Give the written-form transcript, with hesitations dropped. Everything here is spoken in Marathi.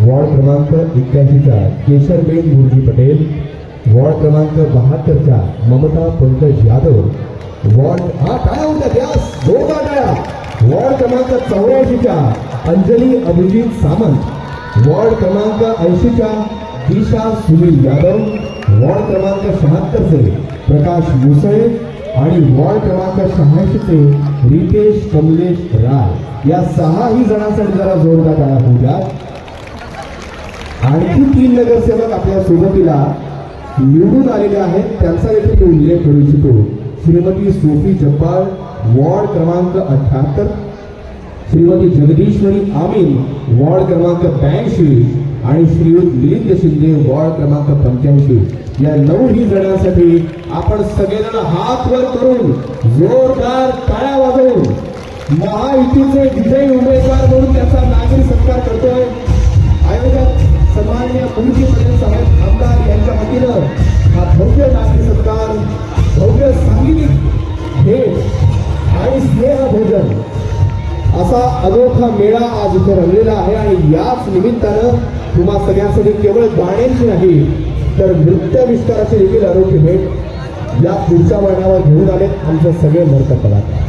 वॉर्ड क्रमांक 81चा केशरबेन मुरजी पटेल, वॉर्ड क्रमांक 72चा ममता पंकज यादव, वॉर्ड टाळ्या होत्या त्यास जोरदार टाळ्या. वॉर्ड क्रमांक 84च्या अंजली अभिजित सामंत, वॉर्ड क्रमांक 80च्या दिशा सुनील यादव, वॉर्ड क्रमांक 76चे प्रकाश मुसळे आणि वॉर्ड क्रमांक 86चे रितेश कमलेश राय. या 6ही जणांसाठी जरा जोरदार टाळ्या होऊ द्या. आणखी 3 नगरसेवक आपल्या सोबतीला निवडून आलेले आहेत, त्यांचा देखील उल्लेख करू इच्छितो. श्रीमती सोफी जब्बार, वॉर्ड क्रमांक 78, श्रीमती जगदीश्वरी आमीन, वॉर्ड क्रमांक 82 आणि श्रीयुत मिलिंद शिंदे, वॉर्ड क्रमांक 85. या 9ही जणांसाठी आपण सगळेजण हात वर करून जोरदार टाळ्या वाजवून महायुतीचे विजयी उमेदवार म्हणून त्याचा नागरी सत्कार करतोय. आयोजक सन्माननीय मुलगी पटेल साहेब आमदार यांच्या वतीनं हा भव्य नागरी सत्कार, भव्य सांगीतिक भेट आणि स्नेह भोजन असा अनोखा मेळा आज इथे रंगलेला आहे. आणि याच निमित्तानं तुम्हा सगळ्यांसाठी केवळ गाण्यांची नाही तर नृत्याविष्काराची देखील अनोखी भेट या पुढच्या वर्णावर घेऊन आलेत आमचे सगळे नर्तक कलाकार.